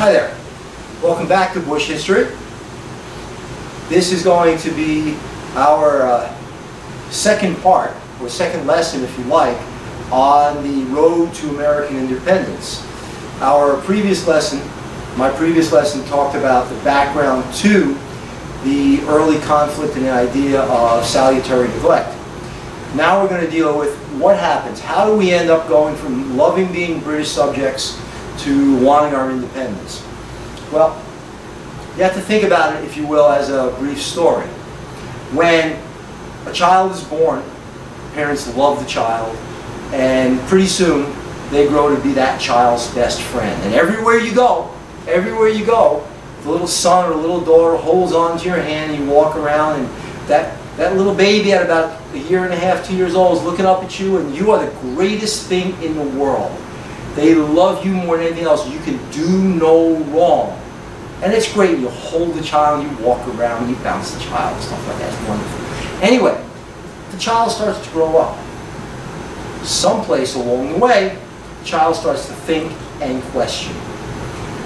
Hi there. Welcome back to Busch History. This is going to be our second part, or second lesson if you like, on the road to American independence. Our previous lesson, my previous lesson, talked about the background to the early conflict and the idea of salutary neglect. Now we're going to deal with what happens. How do we end up going from loving being British subjects to wanting our independence? Well, you have to think about it, if you will, as a brief story. When a child is born, parents love the child, and pretty soon they grow to be that child's best friend. And everywhere you go, the little son or little daughter holds on to your hand and you walk around, and that little baby at about a year and a half, 2 years old is looking up at you, and you are the greatest thing in the world. They love you more than anything else. You can do no wrong. And it's great. You hold the child, you walk around, you bounce the child, stuff like that. It's wonderful. Anyway, the child starts to grow up. Someplace along the way, the child starts to think and question.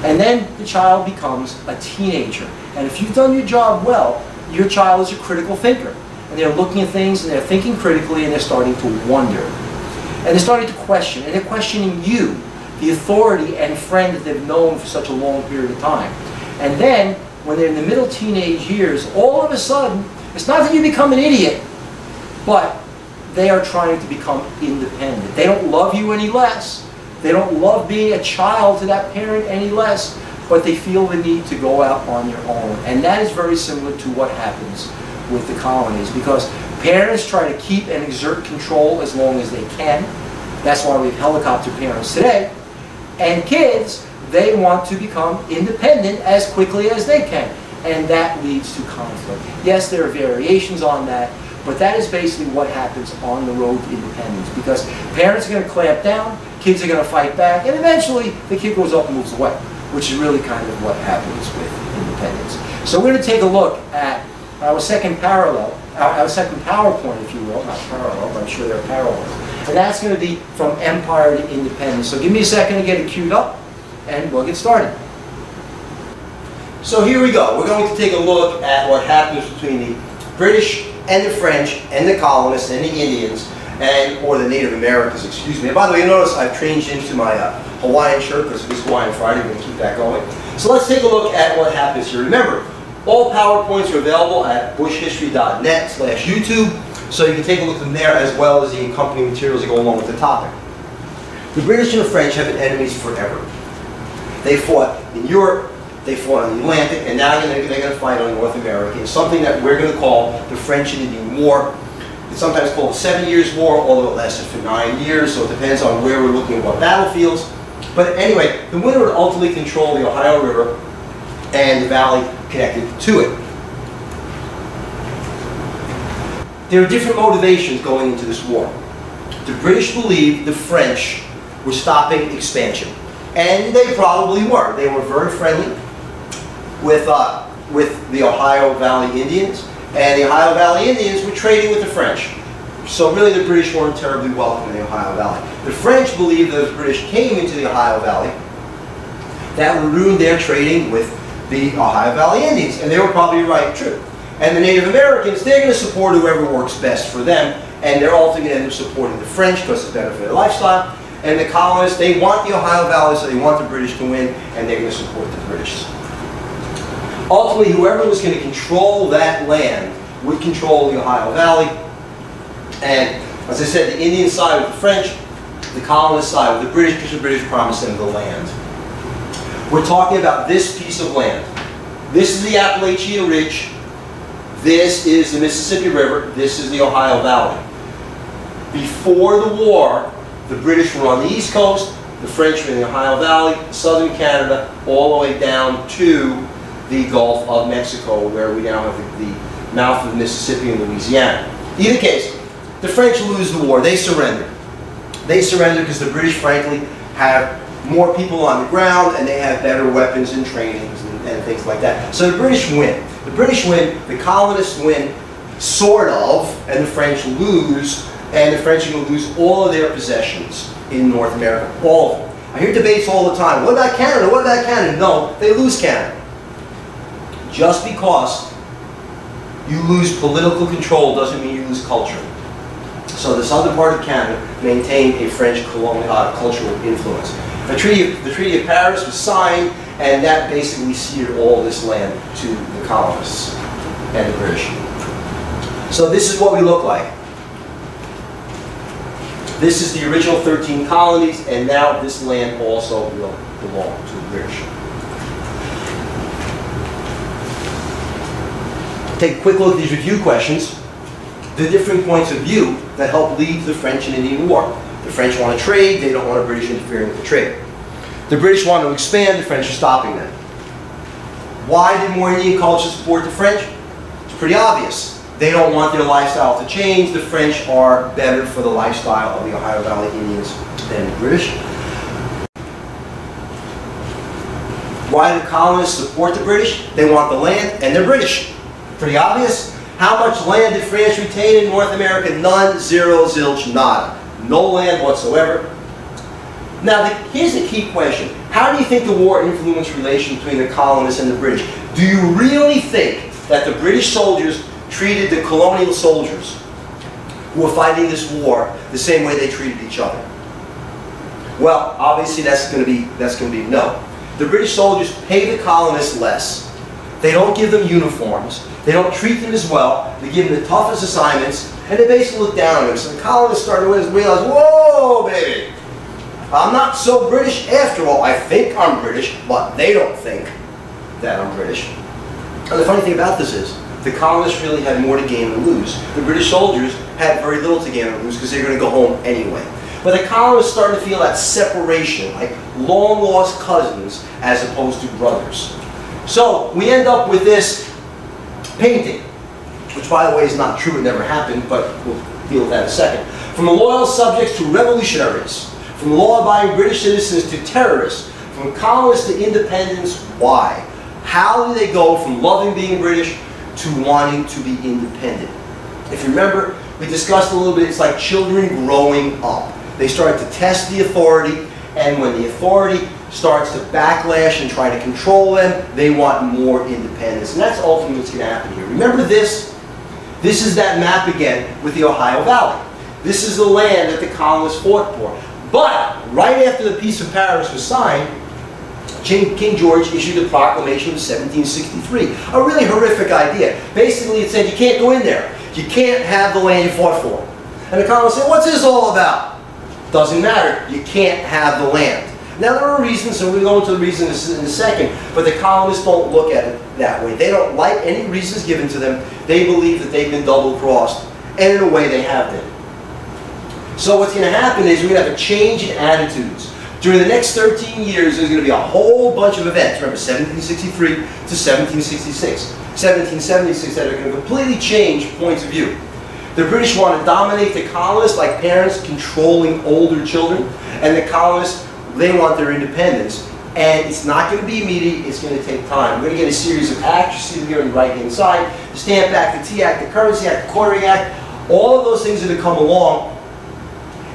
And then the child becomes a teenager. And if you've done your job well, your child is a critical thinker. And they're looking at things and they're thinking critically and they're starting to wonder. And they're starting to question. And they're questioning you, the authority and friend that they've known for such a long period of time. And then, when they're in the middle teenage years, all of a sudden, it's not that you become an idiot, but they are trying to become independent. They don't love you any less. They don't love being a child to that parent any less, but they feel the need to go out on their own. And that is very similar to what happens with the colonies, because parents try to keep and exert control as long as they can. That's why we have helicopter parents today. And kids, they want to become independent as quickly as they can. And that leads to conflict. Yes, there are variations on that, but that is basically what happens on the road to independence, because parents are going to clamp down, kids are going to fight back, and eventually the kid goes up and moves away, which is really kind of what happens with independence. So we're going to take a look at our second parallel, our second PowerPoint, if you will, not parallel, but I'm sure there are parallels. And that's going to be from empire to independence. So give me a second to get it queued up, and we'll get started. So here we go. We're going to take a look at what happens between the British and the French and the colonists and the Indians, or the Native Americans, excuse me. And by the way, you notice I've changed into my Hawaiian shirt because it is Hawaiian Friday. We're going to keep that going. So let's take a look at what happens here. Remember, all PowerPoints are available at bushhistory.net/YouTube. So you can take a look from there, as well as the accompanying materials that go along with the topic. The British and the French have been enemies forever. They fought in Europe, they fought in the Atlantic, and now they're going to fight on North America. It's something that we're going to call the French and Indian War. It's sometimes called the 7 Years' War, although it lasted for 9 years, so it depends on where we're looking at what battlefields. But anyway, the winner would ultimately control the Ohio River and the valley connected to it. There are different motivations going into this war. The British believed the French were stopping expansion. And they probably were. They were very friendly with the Ohio Valley Indians. And the Ohio Valley Indians were trading with the French. So really the British weren't terribly welcome in the Ohio Valley. The French believed that if the British came into the Ohio Valley, that would ruin their trading with the Ohio Valley Indians. And they were probably right, true. And the Native Americans, they're going to support whoever works best for them, and they're also going to end up supporting the French because it's better for their lifestyle. And the colonists, they want the Ohio Valley, so they want the British to win, and they're going to support the British. Ultimately, whoever was going to control that land would control the Ohio Valley. And as I said, the Indian side with the French, the colonist side with the British, because the British promised them the land. We're talking about this piece of land. This is the Appalachia Ridge. This is the Mississippi River. This is the Ohio Valley. Before the war, the British were on the East Coast, the French were in the Ohio Valley, southern Canada, all the way down to the Gulf of Mexico, where we now have the mouth of the Mississippi and Louisiana. In either case, the French lose the war. They surrender. They surrender because the British, frankly, have more people on the ground and they have better weapons and trainings and things like that. So the British win. The British win, the colonists win, sort of, and the French lose, and the French are going to lose all of their possessions in North America, all of them. I hear debates all the time. What about Canada? What about Canada? No, they lose Canada. Just because you lose political control doesn't mean you lose culture. So the southern part of Canada maintained a French colonial cultural influence. The Treaty of Paris was signed, and that basically ceded all this land to the colonists and the British. So this is what we look like. This is the original 13 colonies, and now this land also will belong to the British. Take a quick look at these review questions. The different points of view that help lead to the French and Indian War. The French want to trade, they don't want the British interfering with the trade. The British want to expand, the French are stopping them. Why did more Indian culture support the French? It's pretty obvious. They don't want their lifestyle to change. The French are better for the lifestyle of the Ohio Valley Indians than the British. Why do the colonists support the British? They want the land, and they're British. Pretty obvious. How much land did France retain in North America? None, zero, zilch, nada. No land whatsoever. Now, here's the key question. How do you think the war influenced relations between the colonists and the British? Do you really think that the British soldiers treated the colonial soldiers who were fighting this war the same way they treated each other? Well, obviously that's going to be no. The British soldiers pay the colonists less. They don't give them uniforms. They don't treat them as well. They give them the toughest assignments, and they basically look down on them. So the colonists started to realize, whoa, baby, I'm not so British after all. I think I'm British, but they don't think that I'm British. And the funny thing about this is, the colonists really had more to gain than lose. The British soldiers had very little to gain or lose because they were going to go home anyway. But the colonists started to feel that separation, like long-lost cousins as opposed to brothers. So we end up with this painting, which by the way is not true, it never happened, but we'll deal with that in a second. From the loyal subjects to revolutionaries, from law-abiding British citizens to terrorists, from colonists to independents, why? How do they go from loving being British to wanting to be independent? If you remember, we discussed a little bit, it's like children growing up. They start to test the authority, and when the authority starts to backlash and try to control them, they want more independence. And that's ultimately what's going to happen here. Remember this? This is that map again with the Ohio Valley. This is the land that the colonists fought for. But right after the Peace of Paris was signed, King George issued a proclamation of 1763. A really horrific idea. Basically it said you can't go in there. You can't have the land you fought for. And the colonists said, what's this all about? Doesn't matter. You can't have the land. Now there are reasons, and we'll go into the reasons in a second, but the colonists don't look at it that way. They don't like any reasons given to them. They believe that they've been double-crossed, and in a way they have been. So what's going to happen is we're going to have a change in attitudes. During the next 13 years, there's going to be a whole bunch of events. Remember, 1763 to 1766, 1776, that are going to completely change points of view. The British want to dominate the colonists like parents controlling older children, and the colonists, they want their independence. And it's not going to be immediate, it's going to take time. We're going to get a series of acts, you see them here on the right-hand side, the Stamp Act, the Tea Act, the Currency Act, the Quartering Act, all of those things that have come along.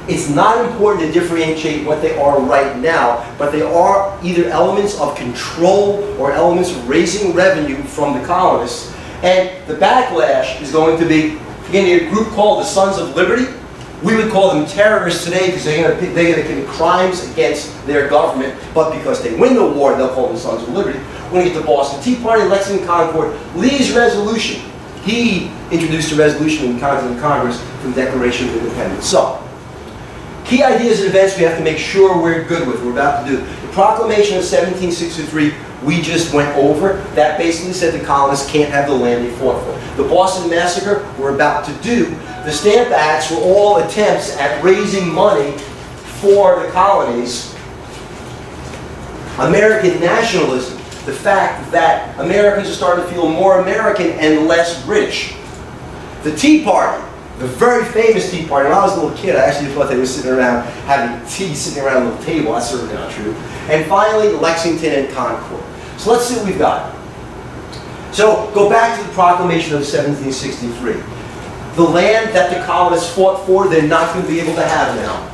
It's not important to differentiate what they are right now, but they are either elements of control or elements of raising revenue from the colonists. And the backlash is going to be, again, a group called the Sons of Liberty. We would call them terrorists today because they're going to commit crimes against their government, but because they win the war, they'll call them the Sons of Liberty. We're going to get the Boston Tea Party, Lexington Concord, Lee's resolution. He introduced a resolution in Continental Congress for the Declaration of Independence. So, key ideas and events we have to make sure we're good with, we're about to do. The Proclamation of 1763, we just went over. That basically said the colonists can't have the land they fought for. The Boston Massacre, we're about to do. The Stamp Acts were all attempts at raising money for the colonies. American nationalism, the fact that Americans are starting to feel more American and less British. The Tea Party, the very famous Tea Party. When I was a little kid, I actually thought they were sitting around having tea, sitting around a little table. That's certainly not true. And finally, Lexington and Concord. So let's see what we've got. So go back to the Proclamation of 1763. The land that the colonists fought for, they're not going to be able to have now.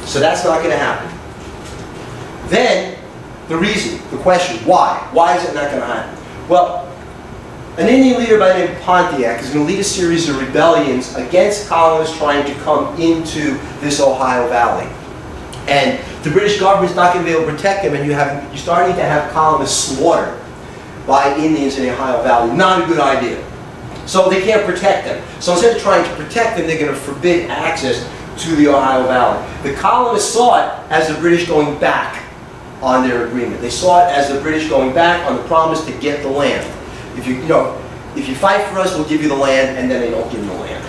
So that's not going to happen. Then, the reason, the question, why? Why is it not going to happen? Well, an Indian leader by the name of Pontiac is going to lead a series of rebellions against colonists trying to come into this Ohio Valley. And the British government's not going to be able to protect them, and you're starting to have colonists slaughtered by Indians in the Ohio Valley. Not a good idea. So they can't protect them. So instead of trying to protect them, they're going to forbid access to the Ohio Valley. The colonists saw it as the British going back on their agreement. They saw it as the British going back on the promise to get the land. If you fight for us, we'll give you the land, and then they don't give them the land.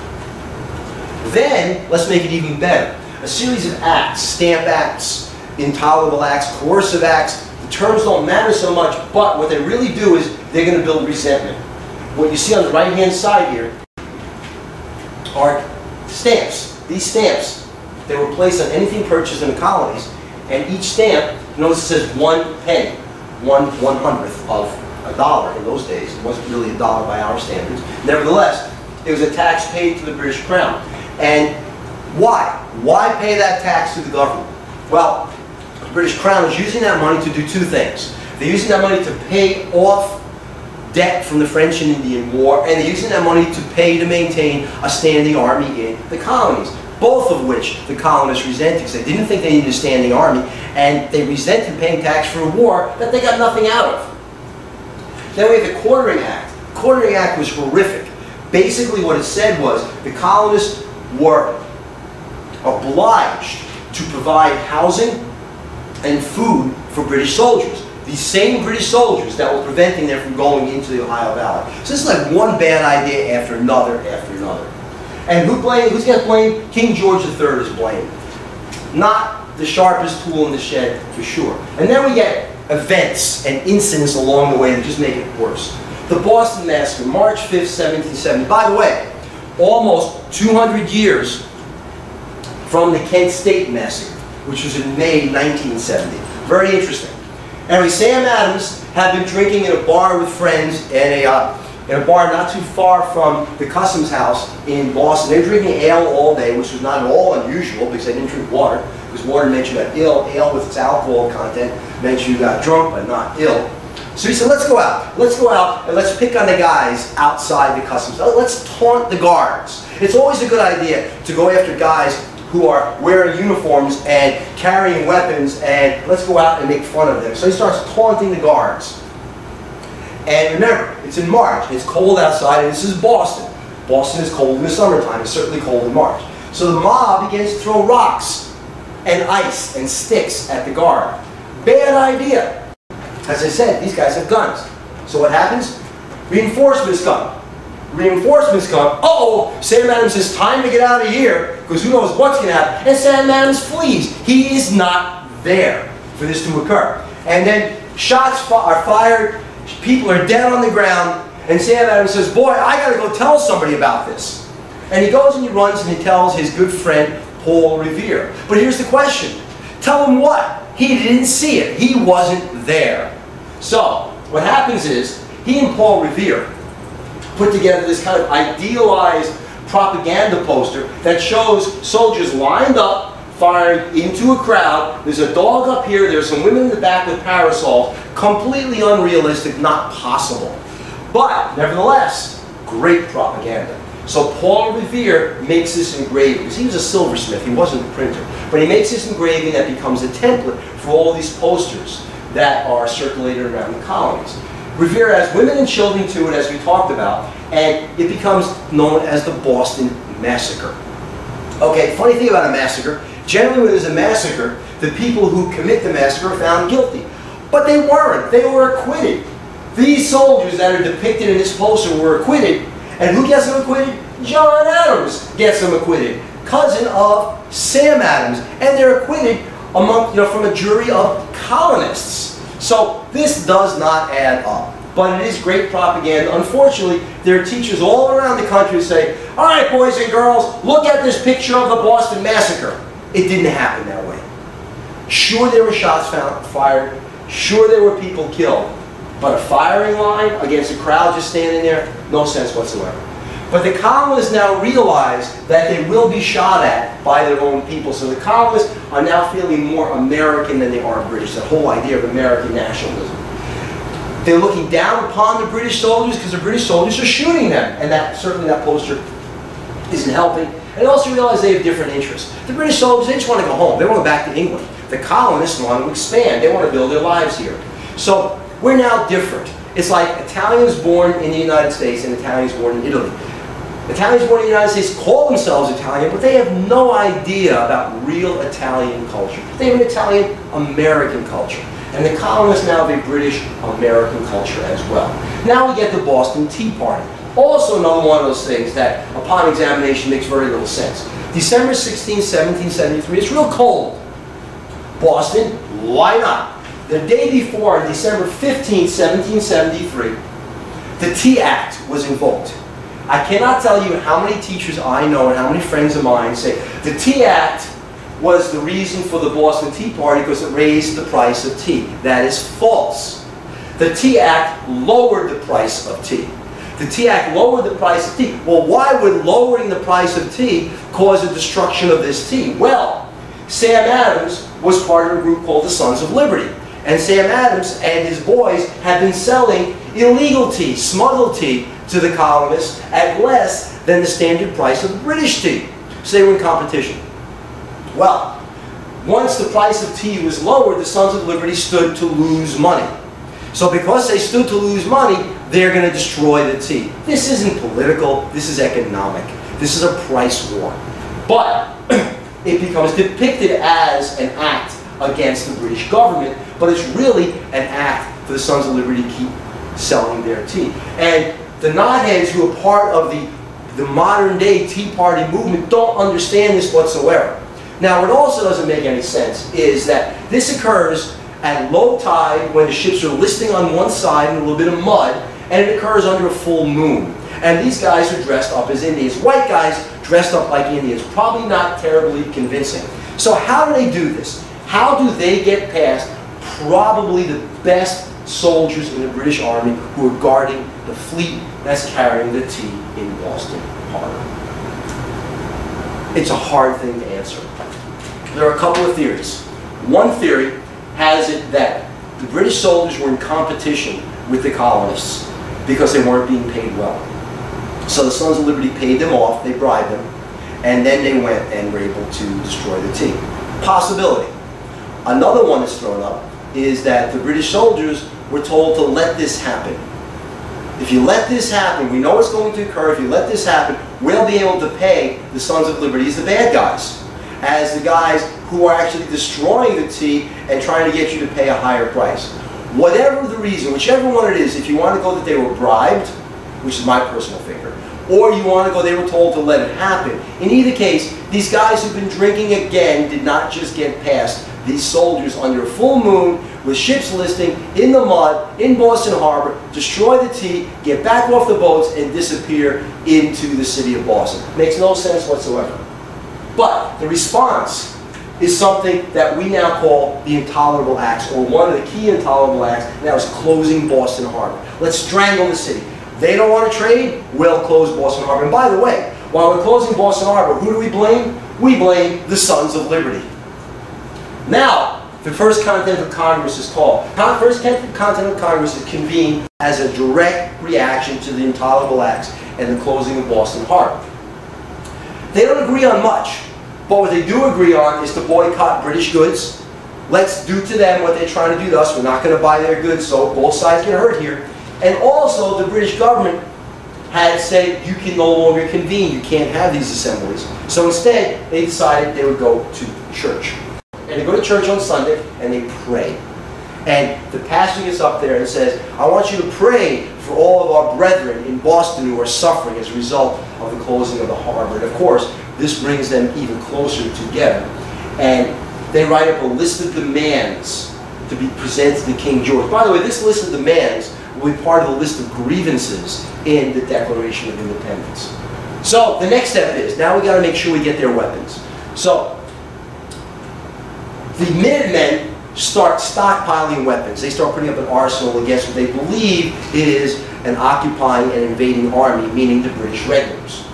Then, let's make it even better. A series of acts, stamp acts, intolerable acts, coercive acts. The terms don't matter so much, but what they really do is they're going to build resentment. What you see on the right-hand side here are stamps. These stamps, they were placed on anything purchased in the colonies, and each stamp, notice it says 1 penny, 1/100th of a dollar in those days. It wasn't really a dollar by our standards. Nevertheless, it was a tax paid to the British Crown. And why? Why pay that tax to the government? Well, the British Crown is using that money to do two things. They're using that money to pay off debt from the French and Indian War, and they're using that money to maintain a standing army in the colonies. Both of which the colonists resented because they didn't think they needed a standing army, and they resented paying tax for a war that they got nothing out of. Then we have the Quartering Act. The Quartering Act was horrific. Basically what it said was the colonists were obliged to provide housing and food for British soldiers. These same British soldiers that were preventing them from going into the Ohio Valley. So this is like one bad idea after another after another. And who's got blamed? King George III is blamed. Not the sharpest tool in the shed, for sure. And then we get events and incidents along the way that just make it worse. The Boston Massacre, March 5th, 1770. By the way, almost 200 years from the Kent State Massacre, which was in May 1970. Very interesting. Anyway, Sam Adams had been drinking in a bar with friends in a bar not too far from the Customs House in Boston. They were drinking ale all day, which was not at all unusual because they didn't drink water. Because water meant you got ill. Ale with its alcohol content meant you got drunk but not ill. So he said, let's go out. Let's go out and let's pick on the guys outside the Customs. Let's taunt the guards. It's always a good idea to go after guys who are wearing uniforms and carrying weapons, and let's go out and make fun of them. So he starts taunting the guards. And remember, it's in March, it's cold outside, and this is Boston. Boston is cold in the summertime, it's certainly cold in March. So the mob begins to throw rocks and ice and sticks at the guard. Bad idea. As I said, these guys have guns. So what happens? Reinforcements come. Reinforcements come. Uh-oh, Sam Adams says, time to get out of here, because who knows what's going to happen. And Sam Adams flees. He is not there for this to occur. And then shots are fired, people are dead on the ground, and Sam Adams says, boy, I got to go tell somebody about this. And he goes and he runs and he tells his good friend, Paul Revere. But here's the question. Tell him what? He didn't see it. He wasn't there. So, what happens is, he and Paul Revere put together this kind of idealized propaganda poster that shows soldiers lined up, firing into a crowd. There's a dog up here, there's some women in the back with parasols. Completely unrealistic, not possible. But, nevertheless, great propaganda. So Paul Revere makes this engraving, because he was a silversmith, he wasn't a printer. But he makes this engraving that becomes a template for all these posters that are circulated around the colonies. Revere has women and children to it, as we talked about, and it becomes known as the Boston Massacre. Okay, funny thing about a massacre, generally when there's a massacre, the people who commit the massacre are found guilty. But they weren't, they were acquitted. These soldiers that are depicted in this poster were acquitted, and who gets them acquitted? John Adams gets them acquitted, cousin of Sam Adams, and they're acquitted among, from a jury of colonists. So this does not add up, but it is great propaganda. Unfortunately, there are teachers all around the country who say, all right, boys and girls, look at this picture of the Boston Massacre. It didn't happen that way. Sure, there were shots fired. Sure, there were people killed. But a firing line against a crowd just standing there, no sense whatsoever. But the colonists now realize that they will be shot at by their own people. So the colonists are now feeling more American than they are British, that whole idea of American nationalism. They're looking down upon the British soldiers because the British soldiers are shooting them. And certainly that poster isn't helping. And they also realize they have different interests. The British soldiers, they just want to go home. They want to go back to England. The colonists want to expand. They want to build their lives here. So we're now different. It's like Italians born in the United States and Italians born in Italy. Italians born in the United States call themselves Italian, but they have no idea about real Italian culture. They have an Italian-American culture. And the colonists now have a British-American culture as well. Now we get the Boston Tea Party. Also another one of those things that, upon examination, makes very little sense. December 16, 1773, it's real cold. Boston, why not? The day before, on December 15, 1773, the Tea Act was invoked. I cannot tell you how many teachers I know and how many friends of mine say the Tea Act was the reason for the Boston Tea Party because it raised the price of tea. That is false. The Tea Act lowered the price of tea. The Tea Act lowered the price of tea. Well, why would lowering the price of tea cause the destruction of this tea? Well, Sam Adams was part of a group called the Sons of Liberty. And Sam Adams and his boys had been selling illegal tea, smuggled tea, to the colonists at less than the standard price of British tea. So they were in competition. Well, once the price of tea was lowered, the Sons of Liberty stood to lose money. So because they stood to lose money, they're going to destroy the tea. This isn't political, this is economic. This is a price war. But it becomes depicted as an act against the British government, but it's really an act for the Sons of Liberty to keep selling their tea. And the knotheads who are part of the modern day Tea Party movement don't understand this whatsoever. Now, what also doesn't make any sense is that this occurs at low tide when the ships are listing on one side in a little bit of mud, and it occurs under a full moon. And these guys are dressed up as Indians. White guys dressed up like Indians. Probably not terribly convincing. So how do they do this? How do they get past probably the best soldiers in the British Army who are guarding the fleet that's carrying the tea in Boston Harbor? It's a hard thing to answer. There are a couple of theories. One theory has it that the British soldiers were in competition with the colonists because they weren't being paid well. So the Sons of Liberty paid them off, they bribed them, and then they went and were able to destroy the tea. Possibility. Another one that's thrown up is that the British soldiers were told to let this happen. If you let this happen, we know it's going to occur, if you let this happen, we'll be able to pay the Sons of Liberty as the bad guys, as the guys who are actually destroying the tea and trying to get you to pay a higher price. Whatever the reason, whichever one it is, if you want to go that they were bribed, which is my personal favorite, or you want to go they were told to let it happen. In either case, these guys who've been drinking again did not just get past these soldiers under a full moon with ships listing in the mud in Boston Harbor, destroy the tea, get back off the boats, and disappear into the city of Boston. Makes no sense whatsoever. But the response is something that we now call the intolerable acts, or one of the key intolerable acts, and that was closing Boston Harbor. Let's strangle the city. They don't want to trade, we'll close Boston Harbor. And by the way, while we're closing Boston Harbor, who do we blame? We blame the Sons of Liberty. Now, the First Continental Congress is called. First Continental Congress is convened as a direct reaction to the intolerable acts and the closing of Boston Harbor. They don't agree on much, but what they do agree on is to boycott British goods. Let's do to them what they're trying to do to us. We're not going to buy their goods, so both sides get hurt here. And also, the British government had said you can no longer convene, you can't have these assemblies. So instead, they decided they would go to church. And they go to church on Sunday and they pray. And the pastor gets up there and says, I want you to pray for all of our brethren in Boston who are suffering as a result of the closing of the harbor. And of course, this brings them even closer together. And they write up a list of demands to be presented to King George. By the way, this list of demands will be part of the list of grievances in the Declaration of Independence. So the next step is, now we got to make sure we get their weapons. So the Minutemen start stockpiling weapons. They start putting up an arsenal against what they believe is an occupying and invading army, meaning the British regulars.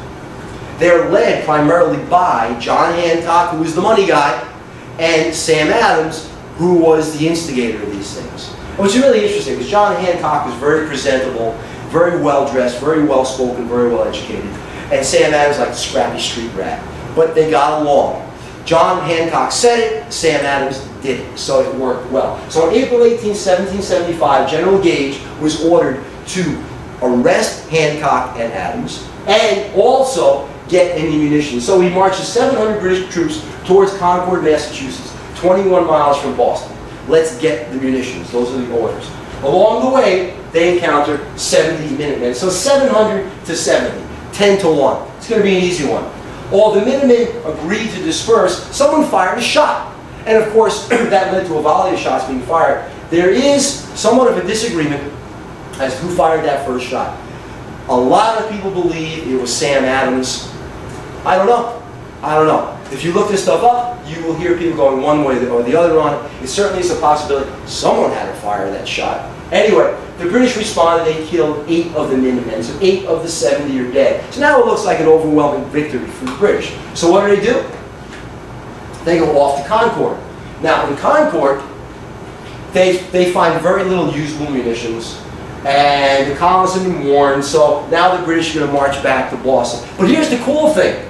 They're led primarily by John Hancock, who was the money guy, and Sam Adams, who was the instigator of these things. Which is really interesting, because John Hancock was very presentable, very well dressed, very well spoken, very well educated, and Sam Adams like a scrappy street rat. But they got along. John Hancock said it, Sam Adams did it, so it worked well. So on April 18, 1775, General Gage was ordered to arrest Hancock and Adams, and also get any munitions. So he marches 700 British troops towards Concord, Massachusetts, 21 miles from Boston. Let's get the munitions. Those are the orders. Along the way, they encounter 70 Minutemen. So 700 to 70, 10 to 1. It's going to be an easy one. All the Minutemen agreed to disperse. Someone fired a shot. And of course, that led to a volley of shots being fired. There is somewhat of a disagreement as to who fired that first shot. A lot of people believe it was Sam Adams. I don't know. I don't know. If you look this stuff up, you will hear people going one way or the other on it. It certainly is a possibility someone had to fire that shot. Anyway, the British responded. They killed 8 of the Minutemen. So 8 of the 70 are dead. So now it looks like an overwhelming victory for the British. So what do? They go off to Concord. Now in Concord, they find very little usable munitions. And the colonists have been warned, so now the British are going to march back to Boston. But here's the cool thing.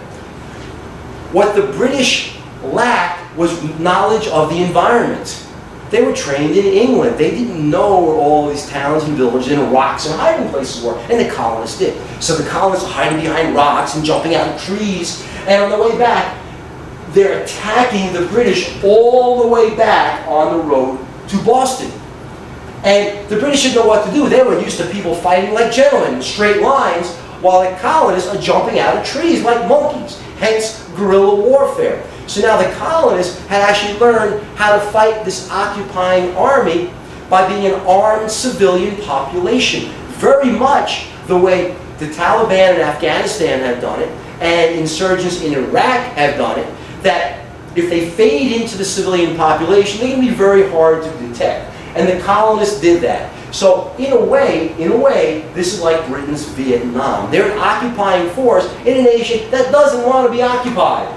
What the British lacked was knowledge of the environment. They were trained in England. They didn't know where all these towns and villages and rocks and hiding places were, and the colonists did. So the colonists are hiding behind rocks and jumping out of trees, and on the way back, they're attacking the British all the way back on the road to Boston. And the British didn't know what to do. They were used to people fighting like gentlemen in straight lines, while the colonists are jumping out of trees like monkeys, hence guerrilla warfare. So now the colonists had actually learned how to fight this occupying army by being an armed civilian population. Very much the way the Taliban in Afghanistan have done it, and insurgents in Iraq have done it, that if they fade into the civilian population, they can be very hard to detect. And the colonists did that. So in a way, this is like Britain's Vietnam. They're an occupying force in a nation that doesn't want to be occupied.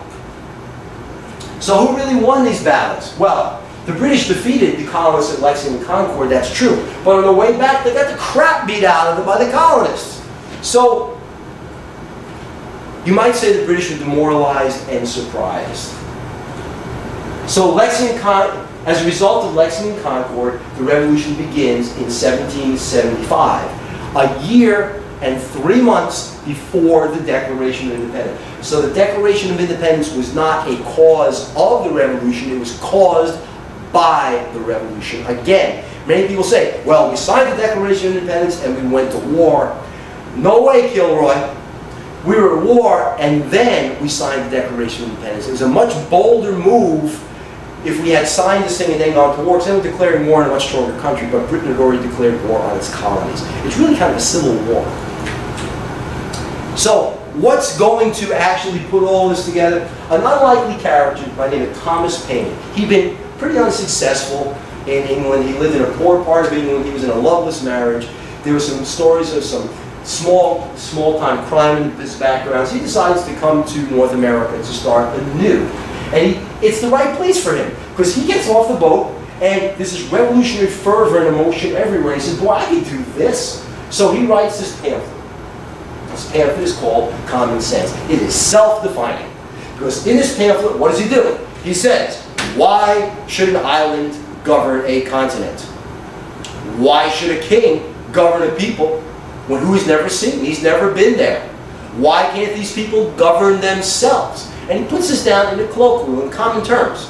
So who really won these battles? Well, the British defeated the colonists at Lexington and Concord, that's true. But on the way back, they got the crap beat out of them by the colonists. So you might say the British were demoralized and surprised. So as a result of Lexington and Concord, the revolution begins in 1775, a year and 3 months before the Declaration of Independence. So the Declaration of Independence was not a cause of the revolution, it was caused by the revolution. Again, many people say, well, we signed the Declaration of Independence and we went to war. No way, Kilroy. We were at war and then we signed the Declaration of Independence. It was a much bolder move if we had signed this thing and then gone to war, because they were declaring war in a much stronger country, but Britain had already declared war on its colonies. It's really kind of a civil war. So, what's going to actually put all this together? An unlikely character by the name of Thomas Paine. He'd been pretty unsuccessful in England. He lived in a poor part of England. He was in a loveless marriage. There were some stories of some small-time crime in his background. So he decides to come to North America to start anew. And it's the right place for him, because he gets off the boat, and there's this revolutionary fervor and emotion everywhere. He says, boy, I can do this. So he writes this pamphlet. This pamphlet is called Common Sense. It is self-defining. Because in this pamphlet, what does he do? He says, why should an island govern a continent? Why should a king govern a people when who he's never seen? He's never been there. Why can't these people govern themselves? And he puts this down in a colloquial, in common terms.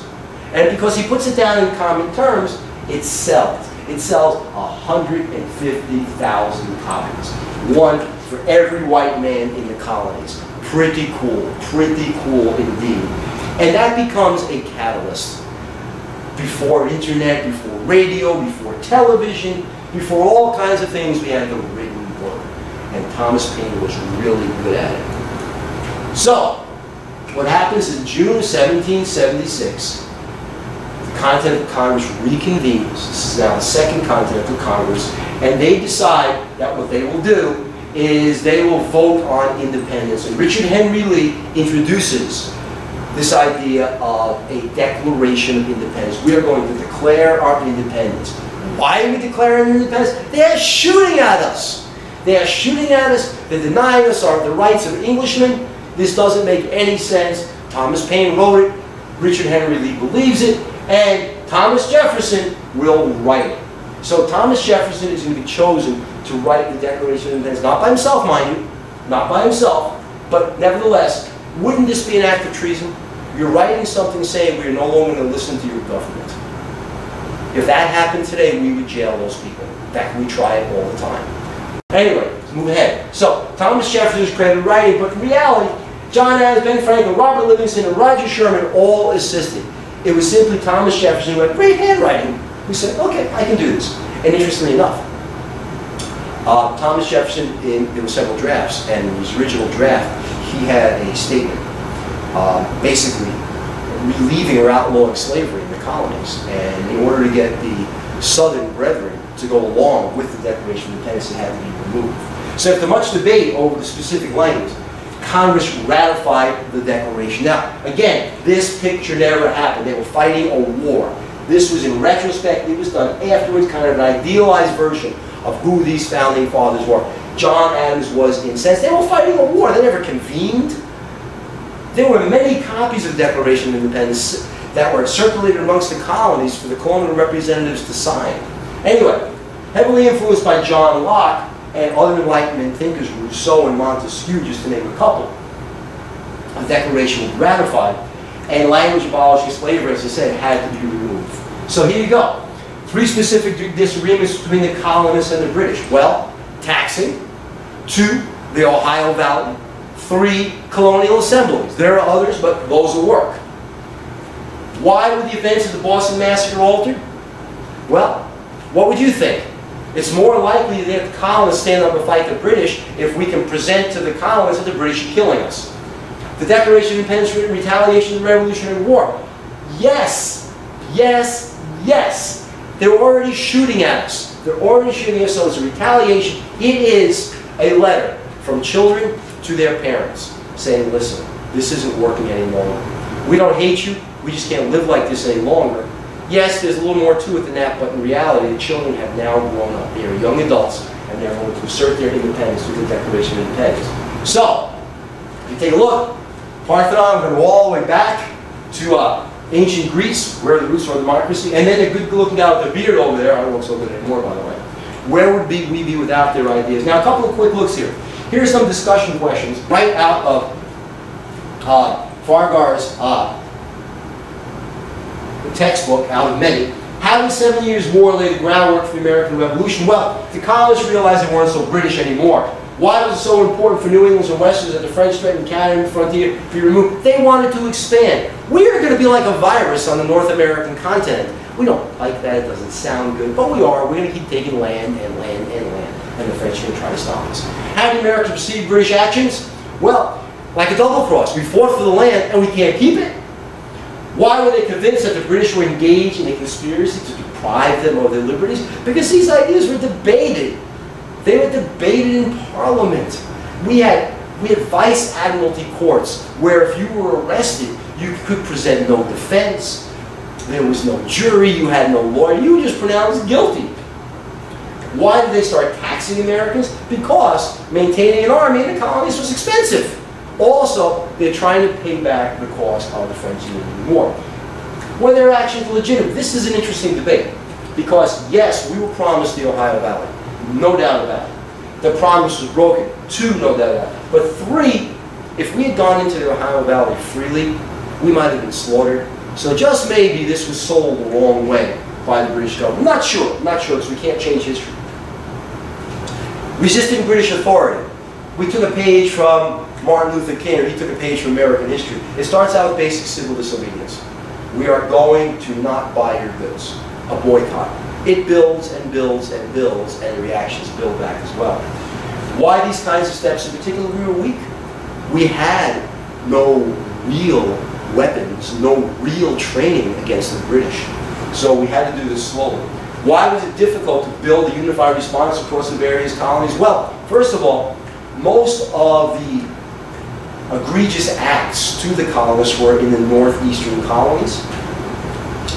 And because he puts it down in common terms, it sells. It sells 150,000 copies. One for every white man in the colonies. Pretty cool indeed. And that becomes a catalyst. Before internet, before radio, before television, before all kinds of things, we had the written word. And Thomas Paine was really good at it. So, what happens in June 1776, the Continental Congress reconvenes. This is now the second Continental Congress, and they decide that what they will do is they will vote on independence. And Richard Henry Lee introduces this idea of a Declaration of Independence. We are going to declare our independence. Why are we declaring independence? They are shooting at us. They are shooting at us. They're denying us the rights of Englishmen. This doesn't make any sense. Thomas Paine wrote it. Richard Henry Lee believes it. And Thomas Jefferson will write it. So Thomas Jefferson is going to be chosen to write the Declaration of Independence. Not by himself, mind you. Not by himself. But nevertheless, wouldn't this be an act of treason? You're writing something saying we are no longer going to listen to your government. If that happened today, we would jail those people. In fact, we try it all the time. Anyway, let's move ahead. So, Thomas Jefferson is credited writing, but in reality, John Adams, Ben Franklin, Robert Livingston, and Roger Sherman all assisted. It was simply Thomas Jefferson who had great handwriting. He said, okay, I can do this. And interestingly enough, Thomas Jefferson, there were several drafts, and in his original draft, he had a statement basically relieving or outlawing slavery in the colonies. And in order to get the Southern brethren to go along with the Declaration of Independence, it had to be removed. So after much debate over the specific language, Congress ratified the Declaration. Now, again, this picture never happened. They were fighting a war. This was in retrospect. It was done afterwards, kind of an idealized version of who these founding fathers were. John Adams was incensed. They were fighting a war. They never convened. There were many copies of the Declaration of Independence that were circulated amongst the colonies for the colonial representatives to sign. Anyway, heavily influenced by John Locke and other Enlightenment thinkers, Rousseau and Montesquieu, just to name a couple, the Declaration was ratified, and language abolishing slavery, as I said, had to be removed. So here you go. 3 specific disagreements between the colonists and the British. Well, taxing. 2, the Ohio Valley. 3, colonial assemblies. There are others, but those will work. Why were the events of the Boston Massacre altered? Well, what would you think? It's more likely that the colonists stand up and fight the British if we can present to the colonists that the British are killing us. The Declaration of Independence written in retaliation of the Revolutionary War. Yes, yes, yes. They were already shooting at us. They're already shooting at us, so it's a retaliation. It is a letter from children to their parents saying, listen, this isn't working any longer. We don't hate you. We just can't live like this any longer. Yes, there's a little more to it than that, but in reality, the children have now grown up. They are young adults, and they're going to assert their independence through the Declaration of Independence. So, if you take a look, Parthenon, we're going to go all the way back to ancient Greece, where the roots of democracy, and then a good looking guy with a beard over there. I don't look so good anymore, by the way. Where would we be without their ideas? Now, a couple of quick looks here. Here are some discussion questions right out of Fargar's textbook, out of many. How did the 7 Years' War lay the groundwork for the American Revolution? Well, the colonists realized they weren't so British anymore. Why was it so important for New Englanders and Westerners that the French threatened Canada frontier to be removed? They wanted to expand. We are going to be like a virus on the North American continent. We don't like that. It doesn't sound good, but we are. We're going to keep taking land and land and land, and the French are going to try to stop us. How did Americans perceive British actions? Well, like a double cross. We fought for the land, and we can't keep it. Why were they convinced that the British were engaged in a conspiracy to deprive them of their liberties? Because these ideas were debated. They were debated in Parliament. We had vice admiralty courts where if you were arrested, you could present no defense. There was no jury. You had no lawyer. You were just pronounced guilty. Why did they start taxing Americans? Because maintaining an army in the colonies was expensive. Also, they're trying to pay back the cost of the French and Indian War. Were their actions legitimate? This is an interesting debate. Because, yes, we were promised the Ohio Valley. No doubt about it. The promise was broken. 2, no doubt about it. But 3, if we had gone into the Ohio Valley freely, we might have been slaughtered. So just maybe this was sold the wrong way by the British government. I'm not sure because we can't change history. Resisting British authority. We took a page from Martin Luther King, or he took a page from American history. It starts out with basic civil disobedience. We are going to not buy your goods. A boycott. It builds and builds and builds, and the reactions build back as well. Why these kinds of steps in particular? We were weak. We had no real weapons, no real training against the British. So we had to do this slowly. Why was it difficult to build a unified response across the various colonies? Well, first of all, most of the egregious acts to the colonists were in the northeastern colonies.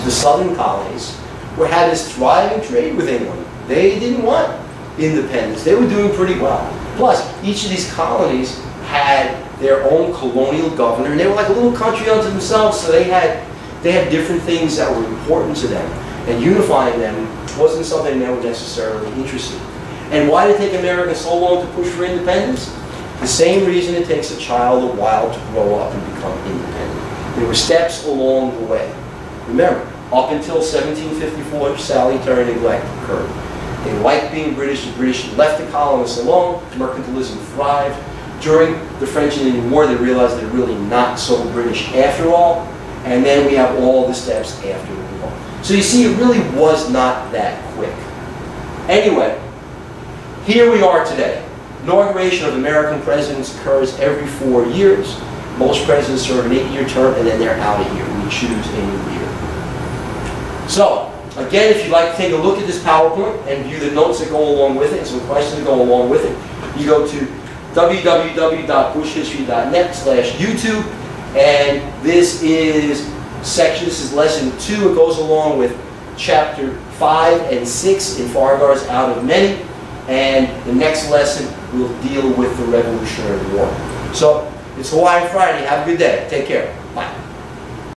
The southern colonies had this thriving trade with England. They didn't want independence. They were doing pretty well. Plus, each of these colonies had their own colonial governor, and they were like a little country unto themselves, so they had different things that were important to them. And unifying them wasn't something they were necessarily interested in. And why did it take Americans so long to push for independence? The same reason it takes a child a while to grow up and become independent. There were steps along the way. Remember, up until 1754, salutary neglect occurred. They liked being British. The British left the colonists alone. Mercantilism thrived. During the French and Indian War, they realized they're really not so British after all. And then we have all the steps after the war. So you see, it really was not that quick. Anyway, here we are today. Inauguration of American presidents occurs every 4 years. Most presidents serve an 8-year term, and then they're out of here. We choose a new year. So, again, if you'd like to take a look at this PowerPoint and view the notes that go along with it and some questions that go along with it, you go to www.buschhistory.net/YouTube, and this is lesson 2. It goes along with chapter 5 and 6 in Farragut's Out of Many, and the next lesson will deal with the Revolutionary War. So, it's Hawaiian Friday. Have a good day. Take care.